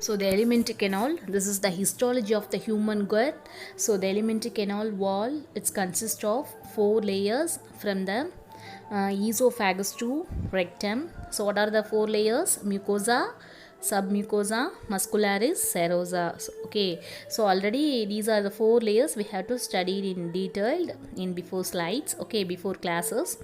So the alimentary canal, this is the histology of the human gut. So the alimentary canal wall, it consists of four layers from the esophagus to rectum. So what are the four layers? Mucosa, submucosa, muscularis, serosa. Okay, so already these are the four layers we have to study in detail in before slides. Okay, before classes.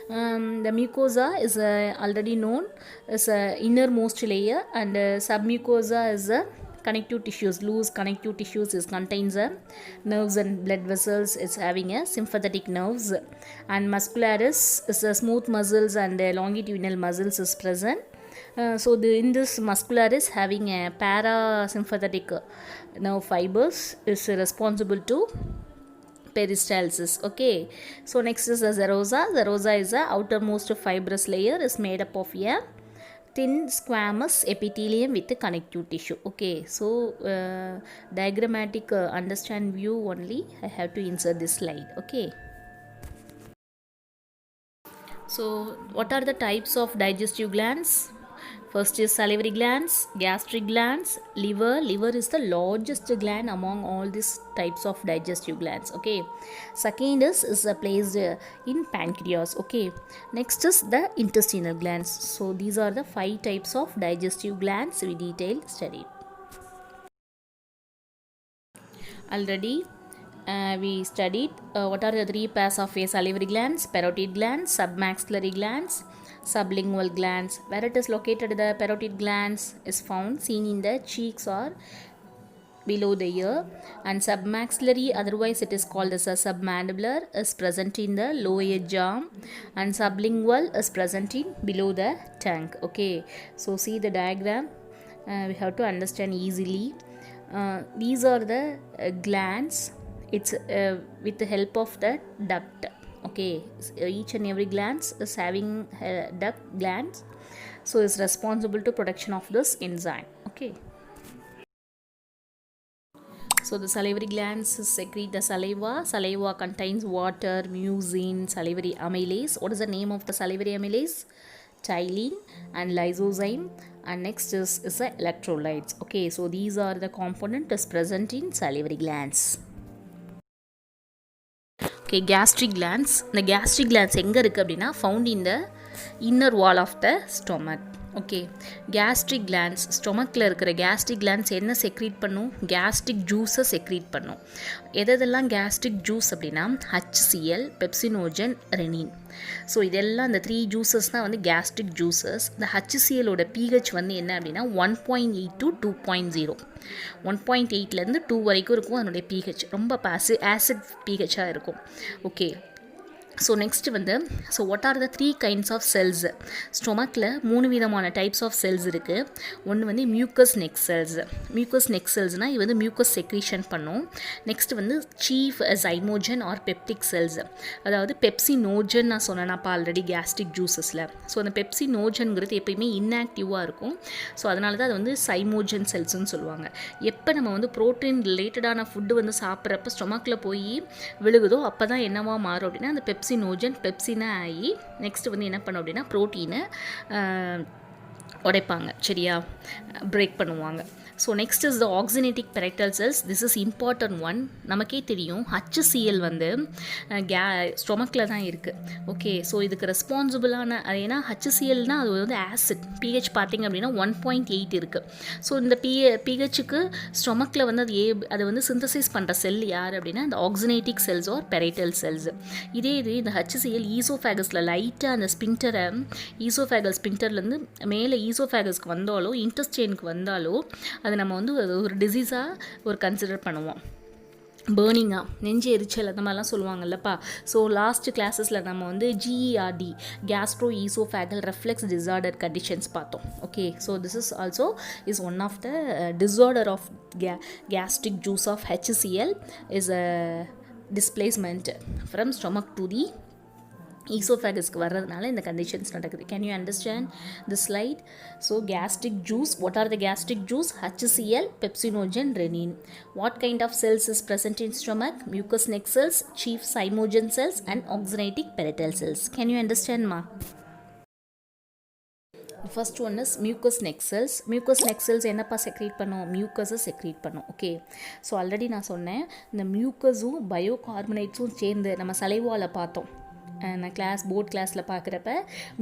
The mucosa is already known as a innermost layer, and submucosa is a connective tissues, loose connective tissues is contains nerves and blood vessels, is having a sympathetic nerves, and muscularis is a smooth muscles and longitudinal muscles is present. In this muscularis having a parasympathetic nerve fibers is responsible to peristalsis. Okay, so next is the serosa. Serosa is the outermost fibrous layer, is made up of a thin squamous epithelium with a connective tissue. Okay, so diagrammatic understand view only I have to insert this slide. Okay, so what are the types of digestive glands? First is salivary glands, gastric glands, liver. Liver is the largest gland among all these types of digestive glands. Okay. Second is placed in pancreas. Okay. Next is the intestinal glands. So these are the five types of digestive glands we detailed studied. Already we studied what are the three pairs of salivary glands: parotid glands, submaxillary glands, sublingual glands. Where it is located, the parotid glands is found seen in the cheeks or below the ear, and submaxillary, otherwise it is called as a submandibular, is present in the lower jaw, and sublingual is present in below the tongue. Okay, so see the diagram, we have to understand easily. These are the glands. It's with the help of the duct. Okay, so each and every glands is having duct glands, so is responsible to production of this enzyme. Okay, so the salivary glands secrete the saliva. Saliva contains water, mucin, salivary amylase. What is the name of the salivary amylase? Ptyalin and lysozyme. And next is the electrolytes. Okay, so these are the components present in salivary glands. Okay, gastric glands. The gastric glands எங்க இருக்கு அப்படினா found in the inner wall of the stomach. Okay, gastric glands, ஸ்டொமக்கில் இருக்கிற gastric glands என்ன secrete பண்ணும்? Gastric ஜூஸை secrete பண்ணும். எதெல்லாம் கேஸ்ட்ரிக் ஜூஸ் அப்படின்னா ஹச்சிசிஎல், பெப்சினோஜன், ரெனின். ஸோ இதெல்லாம் இந்த த்ரீ ஜூஸஸ் தான் வந்து கேஸ்ட்ரிக் ஜூஸஸ். இந்த ஹச்சிசிஎலோட பிஹெச் வந்து என்ன அப்படின்னா 1.8 to 2.0. 1.8லேருந்து 2 வரைக்கும் இருக்கும் அதனுடைய பிஹெச். ரொம்ப ஆசிட் பிஹெச்சாக இருக்கும். ஓகே, ஸோ நெக்ஸ்ட் வந்து, so what are the three kinds of cells? ஸ்டொமக்கில் 3 விதமான டைப்ஸ் ஆஃப் செல்ஸ் இருக்குது. ஒன்று வந்து mucous neck cells. Mucous neck செல்ஸ்னால் இது வந்து மியூக்கஸ் செக்ரீஷன் பண்ணும். நெக்ஸ்ட் வந்து chief zymogen or peptic cells, அதாவது பெப்சினோஜன் நான் சொன்னேன்னாப்பா ஆல்ரெடி கேஸ்ட்ரிக் ஜூஸஸில். ஸோ அந்த பெப்சினோஜன்கிறது எப்பயுமே இன்ஆக்டிவாக இருக்கும். ஸோ அதனால தான் அது வந்து சைமோஜன் செல்ஸ்ன்னு சொல்லுவாங்க. எப்போ நம்ம வந்து ப்ரோட்டீன் ரிலேட்டடான ஃபுட்டு வந்து சாப்பிட்றப்ப ஸ்டொமக்கில் போய் விழுகுதோ அப்போ தான் என்னவா மாறும் அப்படின்னா அந்த பெப்சினோஜன் பெப்சினா ஆகி நெக்ஸ்ட் வந்து என்ன பண்ணும் அப்படின்னா ப்ரோட்டீனை உடைப்பாங்க. சரியா, பிரேக் பண்ணுவாங்க. So next is the oxyntic parietal cells. This is important one. நமக்கே தெரியும் ஹச்சிசிஎல் வந்து ஸ்டொமக்கில் தான் இருக்குது. ஓகே, ஸோ இதுக்கு ரெஸ்பான்சிபிளான அது ஏன்னா ஹச்சிசிஎல்னால் அது வந்து ஆசிட். பிஹெச் பார்த்திங்க அப்படின்னா 1.8 இருக்குது. ஸோ இந்த பிஹெச்சுக்கு ஸ்டொமக்கில் வந்து அது வந்து சிந்தசைஸ் பண்ணுற செல் யார் அப்படின்னா இந்த ஆக்சினேட்டிக் செல்ஸ் ஆர் பெரைட்டல் செல்ஸ். இதே இது இந்த ஹச்சிசிஎல் ஈசோஃபேகஸில் லைட்டாக அந்த ஸ்பிங்டரை ஈசோஃபேகல் ஸ்பிங்டர்லேருந்து மேலே ஈசோஃபேகஸ்க்கு வந்தாலோ இன்டெஸ்டைனுக்கு வந்தாலோ அது நம்ம வந்து ஒரு டிசீஸாக ஒரு கன்சிடர் பண்ணுவோம். பேர்னிங்காக, நெஞ்சு எரிச்சல் அந்த மாதிரிலாம் சொல்லுவாங்கல்லப்பா. ஸோ லாஸ்ட் கிளாஸஸில் நம்ம வந்து GERD, gastro oesophageal reflex disorder conditions பார்த்தோம். Okay, so this is also is one of the disorder of gastric juice of HCl is a displacement from stomach to the ஈசோஃபேகஸ்க்கு வர்றதுனால இந்த கண்டிஷன்ஸ் நடக்குது. Can you understand the slide? So gastric juice, what are the gastric juice? HCl, pepsinogen, rennin. What kind of cells is present in stomach? Mucous neck cells, chief zymogen cells and oxygenatic parietal cells. Can you understand, ma? First one is mucous neck cells. Mucous neck cells என்னப்பா secrete பண்ணும்? மியூக்கஸை secrete பண்ணும். Okay, so already நான் சொன்னேன், இந்த மியூக்கஸும் பயோகார்பனேட்ஸும் சேர்ந்து நம்ம சலைவாவில் பார்த்தோம். நான் போர்ட் கிளாஸில் பார்க்குறப்ப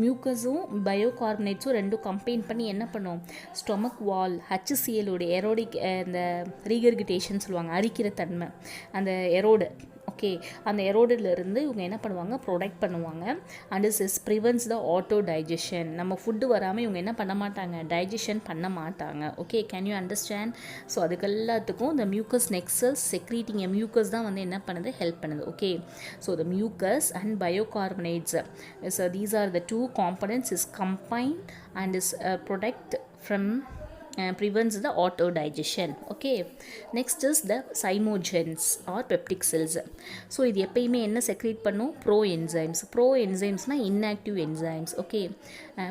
மியூக்கஸும் பயோகார்பனேட்ஸும் ரெண்டும் கம்பைன் பண்ணி என்ன பண்ணும், ஸ்டொமக் வால் ஹச்சிசிஎலோடைய எரோடிக் இந்த ரீகர்கிட்டேஷன் சொல்லுவாங்க, அரிக்கிற தன்மை, அந்த எரோடு. ஓகே, அந்த எரோடிலிருந்து இவங்க என்ன பண்ணுவாங்க, ப்ரொடெக்ட் பண்ணுவாங்க. And is prevents the auto digestion. நம்ம ஃபுட்டு வராமல் இவங்க என்ன பண்ண மாட்டாங்க, டைஜஷன் பண்ண மாட்டாங்க. Okay, can you understand? So அதுக்கு எல்லாத்துக்கும் இந்த mucous neck cells secreting mucous தான் வந்து என்ன பண்ணுது, ஹெல்ப் பண்ணுது. Okay, so the mucous and bicarbonates, so these are the 2 components is combined and is protect from prevents the auto digestion. Okay, next is the zymogens or peptic cells. So இது எப்பயுமே என்ன secrete பண்ணும், pro enzymes. Pro என்சைம்ஸ்னால் inactive enzymes. Okay,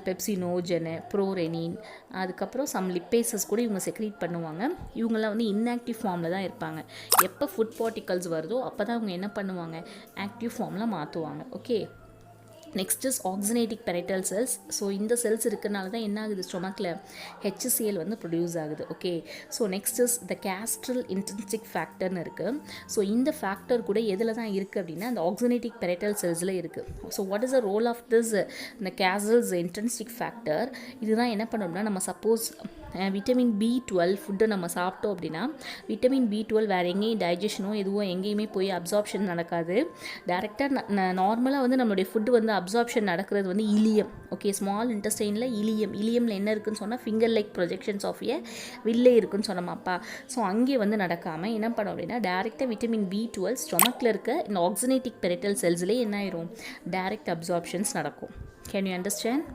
pepsinogen, prorennin, அதுக்கப்புறம் some lipases கூட இவங்க secrete பண்ணுவாங்க. இவங்களாம் வந்து இன்ஆக்டிவ் ஃபார்மில் தான் இருப்பாங்க. எப்போ ஃபுட் பார்ட்டிகல்ஸ் வருதோ அப்போ தான் அவங்க என்ன பண்ணுவாங்க, ஆக்டிவ் ஃபார்மில் மாற்றுவாங்க. Okay, next is oxyntic parietal cells. So இந்த செல்ஸ் இருக்கிறனால தான் என்ன ஆகுது, ஸ்டொமக்கில் HCl வந்து ப்ரொடியூஸ் ஆகுது. Okay, so next is the gastric intrinsic ஃபேக்டர்னு இருக்குது. ஸோ இந்த ஃபேக்டர் கூட எதில் தான் இருக்குது அப்படின்னா அந்த ஆக்சினேட்டிக் பெரைட்டல் செல்ஸில் இருக்குது. So what is the role of this, இந்த கேஸ்ட்ரல்ஸ் இன்ட்ரின்சிக் ஃபேக்டர்? இதுதான் என்ன பண்ணோம்னா, நம்ம சப்போஸ் விட்டமின் B12 ஃபுட்டை நம்ம சாப்பிட்டோம் அப்படின்னா விட்டமின் B12 வேறு எங்கேயும் டைஜஷனோ எதுவும் எங்கேயுமே போய் அப்சார்ப்ஷன் நடக்காது. டேரெக்டாக நார்மலாக வந்து நம்மளுடைய ஃபுட்டு வந்து அப்சார்ப்ஷன் நடக்கிறது வந்து இலியம். ஓகே, ஸ்மால் இன்டெஸ்டைனில் இலியமில் என்ன இருக்குதுன்னு சொன்னால் ஃபிங்கர் லைக் ப்ரொஜெக்ஷன்ஸ் ஆஃப் ஏ வில்லே இருக்குன்னு சொன்னோமாப்பா. ஸோ அங்கே வந்து நடக்காமல் என்ன பண்ணோம் அப்படின்னா டேரெக்டாக விட்டமின் B12 ஸ்டொமக்கில் இருக்க இந்த ஆக்சினேட்டிக் பெரைட்டல் செல்ஸ்லேயே என்ன ஆயிரும், டேரெக்ட் அப்சார்ப்ஷன்ஸ் நடக்கும். Can you understand?